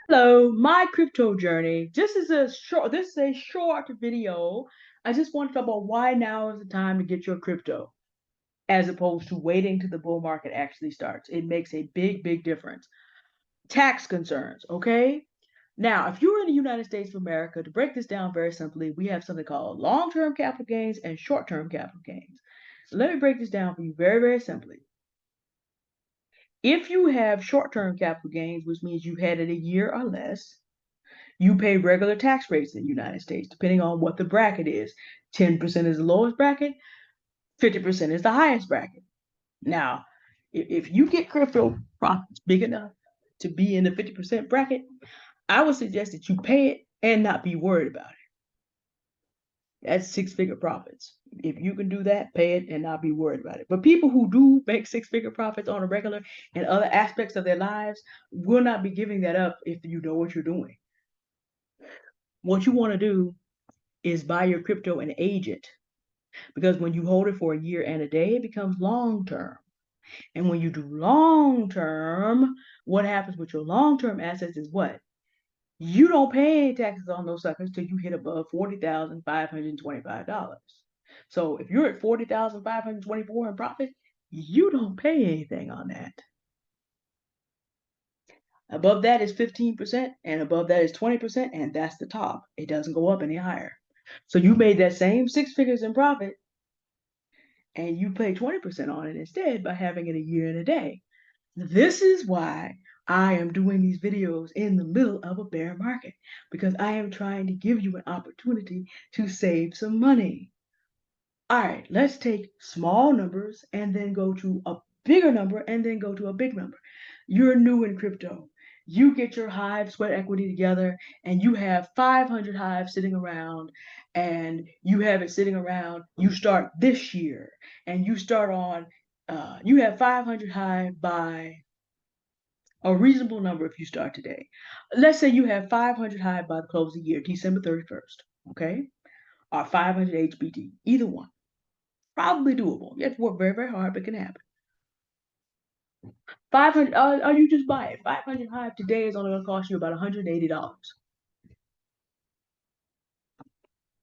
Hello, my crypto journey. This is a short video. I just want to talk about why now is the time to get your crypto as opposed to waiting till the bull market actually starts. It makes a big, big difference. Tax concerns, okay? Now, if you're in the United States of America, to break this down very simply, we have something called long-term capital gains and short-term capital gains. So let me break this down for you very, very simply. If you have short-term capital gains, which means you had it a year or less, you pay regular tax rates in the United States, depending on what the bracket is. 10% is the lowest bracket, 50% is the highest bracket. Now, if you get crypto profits big enough to be in the 50% bracket, I would suggest that you pay it and not be worried about it. That's six-figure profits. If you can do that, pay it and not be worried about it. But people who do make six-figure profits on a regular and other aspects of their lives will not be giving that up if you know what you're doing. What you want to do is buy your crypto and age it. Because when you hold it for a year and a day, it becomes long term. And when you do long term, what happens with your long term assets is what? You don't pay any taxes on those suckers till you hit above $40,525. So if you're at 40,524 in profit, you don't pay anything on that. Above that is 15%, and above that is 20%, and that's the top. It doesn't go up any higher. So you made that same six figures in profit, and you pay 20% on it instead by having it a year and a day. This is why I am doing these videos in the middle of a bear market, because I am trying to give you an opportunity to save some money. All right, let's take small numbers and then go to a bigger number and then go to a big number. You're new in crypto. You get your Hive sweat equity together and you have 500 Hives sitting around and you have it sitting around. You start this year and you have 500 Hive by a reasonable number if you start today. Let's say you have 500 Hive by the close of the year, December 31st, okay? Or 500 HBD, either one. Probably doable. You have to work very, very hard, but it can happen. 500, you just buy it. 500 Hive today is only going to cost you about $180.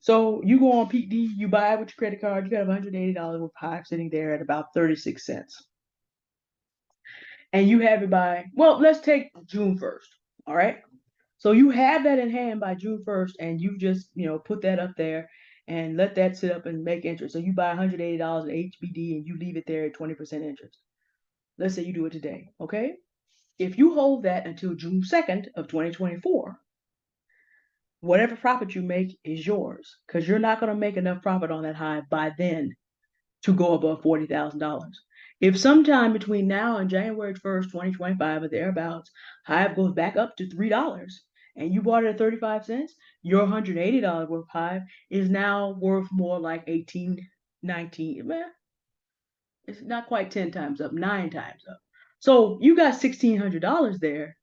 So you go on Peak D, you buy it with your credit card, you got $180 with Hive sitting there at about 36 cents. And you have it by, well, let's take June 1st. All right. So you have that in hand by June 1st, and you just, put that up there and let that sit up and make interest. So you buy $180 in HBD and you leave it there at 20% interest. Let's say you do it today, okay? If you hold that until June 2nd of 2024, whatever profit you make is yours because you're not going to make enough profit on that Hive by then to go above $40,000. If sometime between now and January 1st, 2025 or thereabouts, Hive goes back up to $3 and you bought it at 35 cents, your $180 worth of Hive is now worth more like 18, 19. It's not quite 10 times up, 9 times up. So you got $1,600 there.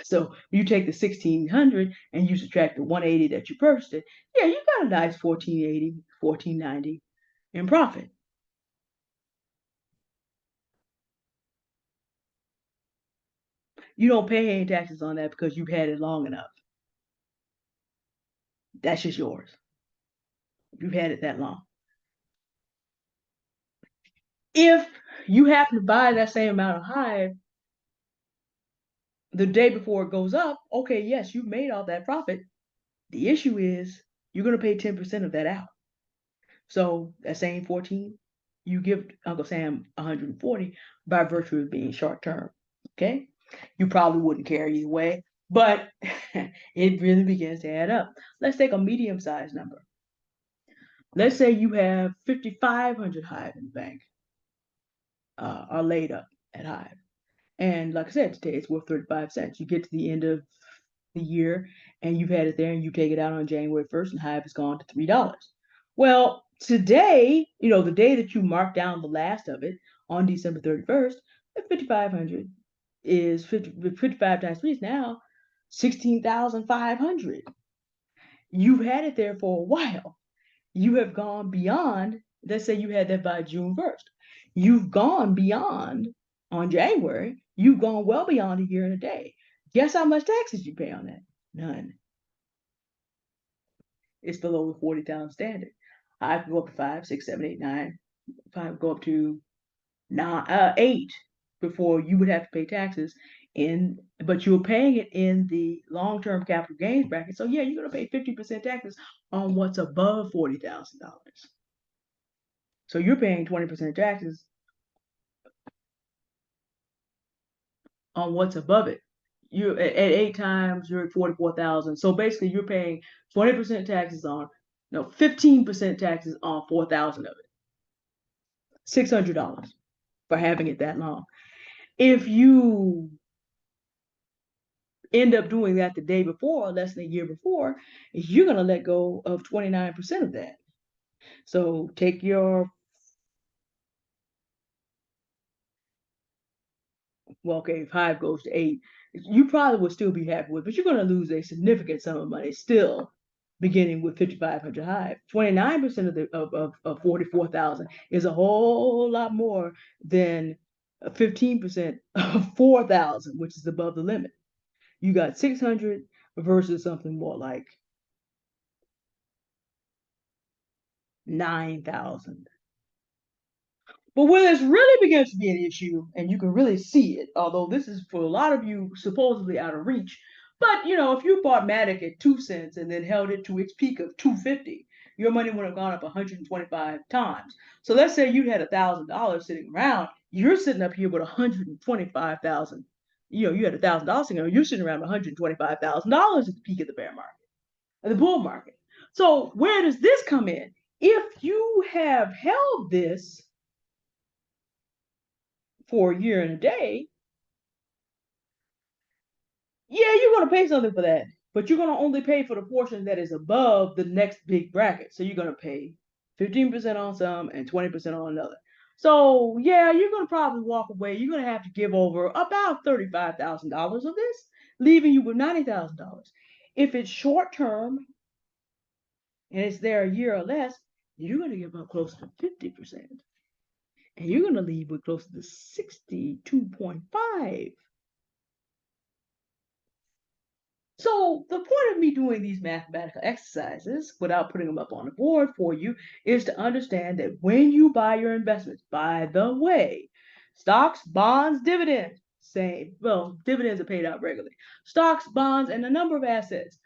So you take the 1,600 and you subtract the 180 that you purchased it. Yeah, you got a nice 1480, 1490 in profit. You don't pay any taxes on that because you've had it long enough. That's just yours. You've had it that long. If you happen to buy that same amount of Hive the day before it goes up, okay, yes, you made all that profit. The issue is you're going to pay 10% of that out. So that same 14, you give Uncle Sam 140 by virtue of being short term. Okay? You probably wouldn't care either way, but it really begins to add up. Let's take a medium sized number. Let's say you have 5,500 Hive in the bank, are laid up at Hive. And like I said, today it's worth 35 cents. You get to the end of the year and you've had it there and you take it out on January 1st and Hive has gone to $3. Well, today, the day that you mark down the last of it on December 31st, 5,500 is 55 times 3 is now 16,500. You've had it there for a while. You have gone beyond, let's say you had that by June 1st. You've gone beyond on January, you've gone well beyond a year and a day. Guess how much taxes you pay on that? None. It's below the 40,000 standard. I could go up to 5, 6, 7, 8, 9. If I go up to 8 before you would have to pay taxes but you're paying it in the long-term capital gains bracket. So yeah, you're gonna pay 50% taxes on what's above $40,000. So you're paying 20% taxes on what's above it. You're at 8 times, you're at 44,000. So basically you're paying 20% taxes on, no, 15% taxes on 4,000 of it. $600 for having it that long. If you end up doing that the day before or less than a year before, you're going to let go of 29% of that. So take your, well, okay, if 5 goes to 8, you probably would still be happy with, but you're going to lose a significant sum of money still, beginning with 5,500 Hive. 29% of 44,000 is a whole lot more than 15% of 4,000, which is above the limit. You got 600 versus something more like 9,000. But where this really begins to be an issue, and you can really see it, although this is for a lot of you supposedly out of reach, but if you bought Matic at 2 cents and then held it to its peak of 250, your money would have gone up 125 times. So let's say you had $1,000 sitting around, you're sitting up here with 125,000. You had $1,000 sitting around, you're sitting around $125,000 at the peak of the bear market, the bull market. So where does this come in? If you have held this for a year and a day, yeah, you're going to pay something for that, but you're going to only pay for the portion that is above the next big bracket. So you're going to pay 15% on some and 20% on another. So yeah, you're going to probably walk away. You're going to have to give over about $35,000 of this, leaving you with $90,000. If it's short term and it's there a year or less, you're going to give up close to 50%. And you're going to leave with close to 62.5. So the point of me doing these mathematical exercises without putting them up on the board for you is to understand that when you buy your investments, by the way, stocks, bonds, dividends, dividends are paid out regularly. Stocks, bonds, and a number of assets.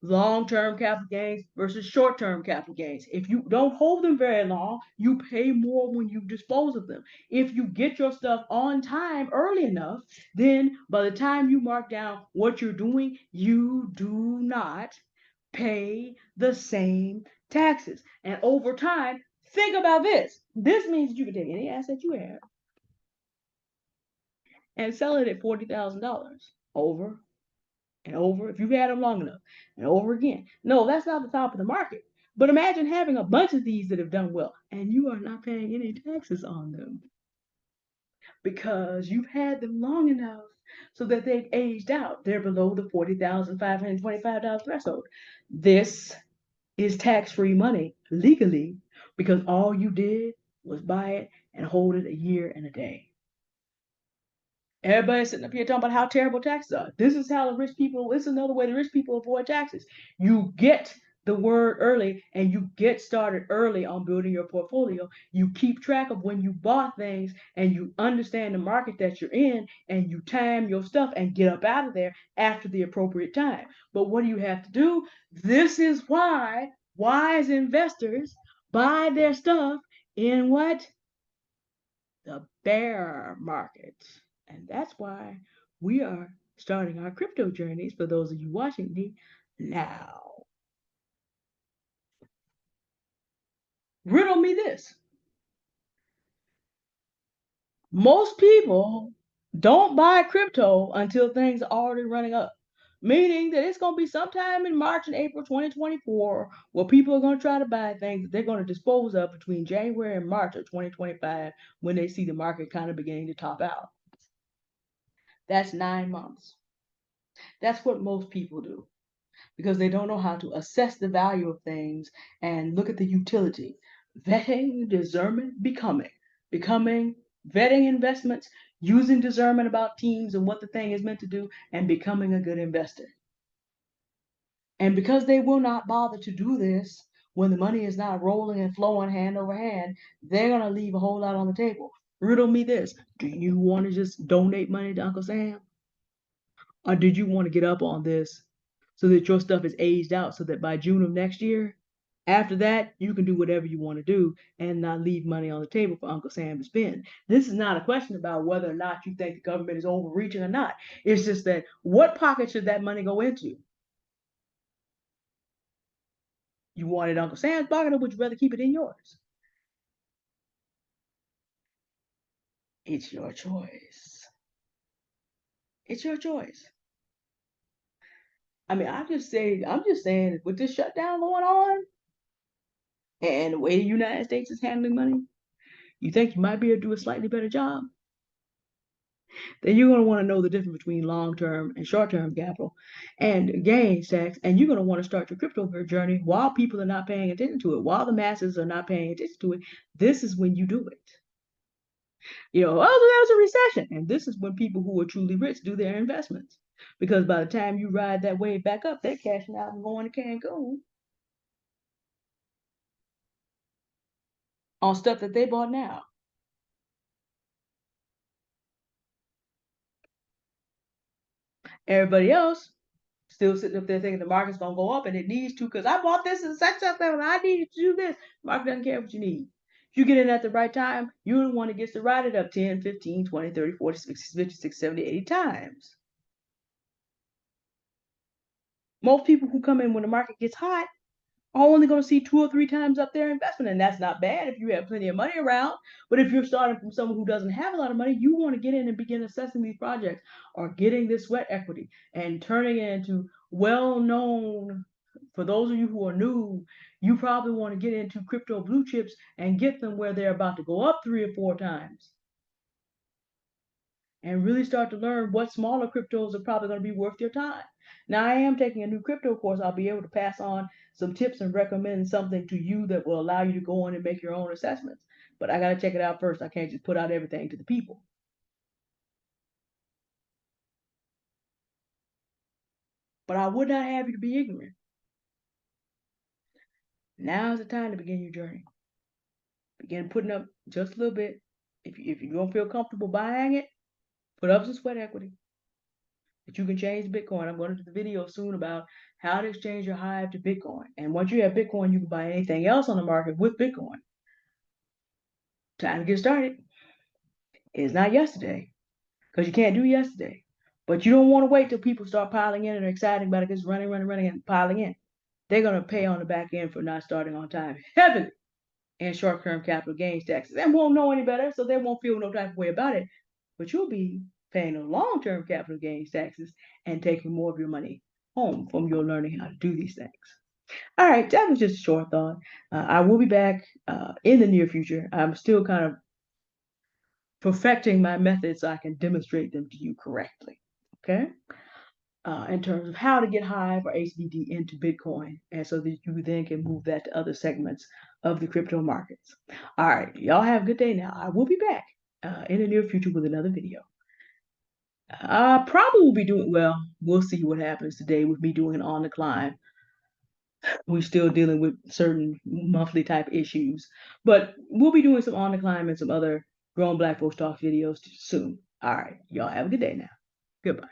Long-term capital gains versus short-term capital gains. If you don't hold them very long, you pay more when you dispose of them. If you get your stuff on time early enough, then by the time you mark down what you're doing, you do not pay the same taxes. And over time, think about this. This means you can take any asset you have and sell it at $40,000 over and over if you've had them long enough and over again. No, that's not the top of the market. But imagine having a bunch of these that have done well and you are not paying any taxes on them because you've had them long enough so that they've aged out. They're below the $40,525 threshold. This is tax-free money legally because all you did was buy it and hold it a year and a day. Everybody's sitting up here talking about how terrible taxes are. This is how the rich people, this is another way the rich people avoid taxes. You get the word early and you get started early on building your portfolio. You keep track of when you bought things and you understand the market that you're in and you time your stuff and get up out of there after the appropriate time. But what do you have to do? This is why wise investors buy their stuff in what? The bear market. And that's why we are starting our crypto journeys for those of you watching me now. Riddle me this. Most people don't buy crypto until things are already running up, meaning that it's going to be sometime in March and April 2024 where people are going to try to buy things that they're going to dispose of between January and March of 2025 when they see the market kind of beginning to top out. That's 9 months. That's what most people do because they don't know how to assess the value of things and look at the utility. Vetting, discernment, becoming, vetting investments, using discernment about teams and what the thing is meant to do, and becoming a good investor. And because they will not bother to do this when the money is not rolling and flowing hand over hand, they're going to leave a whole lot on the table. Riddle me this. Do you want to just donate money to Uncle Sam? Or did you want to get up on this so that your stuff is aged out so that by June of next year, after that, you can do whatever you want to do and not leave money on the table for Uncle Sam to spend? This is not a question about whether or not you think the government is overreaching or not. It's just that what pocket should that money go into? You want it Uncle Sam's pocket, or would you rather keep it in yours? It's your choice. It's your choice. I mean, I'm just saying, with this shutdown going on and the way the United States is handling money, you think you might be able to do a slightly better job? Then you're going to want to know the difference between long-term and short-term capital and gains tax, and you're going to want to start your crypto journey while people are not paying attention to it, while the masses are not paying attention to it. This is when you do it. Oh, there's a recession. And this is when people who are truly rich do their investments. Because by the time you ride that wave back up, they're cashing out and going to Cancun on stuff that they bought now. Everybody else still sitting up there thinking the market's going to go up, and it needs to, because I bought this and such stuff and I needed to do this. Market doesn't care what you need. If you get in at the right time, you're the one that gets to ride it up 10, 15, 20, 30, 40, 50, 56, 70, 80 times. Most people who come in when the market gets hot are only going to see 2 or 3 times up their investment. And that's not bad if you have plenty of money around. But if you're starting from someone who doesn't have a lot of money, you want to get in and begin assessing these projects or getting this sweat equity and turning it into well-known. For those of you who are new, you probably want to get into crypto blue chips and get them where they're about to go up 3 or 4 times. And really start to learn what smaller cryptos are probably going to be worth your time. Now, I am taking a new crypto course. I'll be able to pass on some tips and recommend something to you that will allow you to go in and make your own assessments. But I got to check it out first. I can't just put out everything to the people. But I would not have you to be ignorant. Now's the time to begin your journey. Begin putting up just a little bit. If you don't feel comfortable buying it, put up some sweat equity. That you can change Bitcoin. I'm going to do the video soon about how to exchange your Hive to Bitcoin. And once you have Bitcoin, you can buy anything else on the market with Bitcoin. Time to get started. It's not yesterday, because you can't do yesterday. But you don't want to wait till people start piling in and are excited about it, because running, and piling in. They're going to pay on the back end for not starting on time heavily in short-term capital gains taxes, and won't know any better, so they won't feel no type of way about it. But you'll be paying the long-term capital gains taxes and taking more of your money home from your learning how to do these things. All right, that was just a short thought. I will be back in the near future. I'm still kind of perfecting my methods so I can demonstrate them to you correctly. Okay? In terms of how to get Hive or HBD into Bitcoin, and so that you then can move that to other segments of the crypto markets. All right, y'all have a good day now. I will be back in the near future with another video. I probably will be doing, well, we'll see what happens today with me doing an on the climb. We're still dealing with certain monthly type issues, but we'll be doing some on the climb and some other Grown Black Folks Talk videos soon. All right, y'all have a good day now. Goodbye.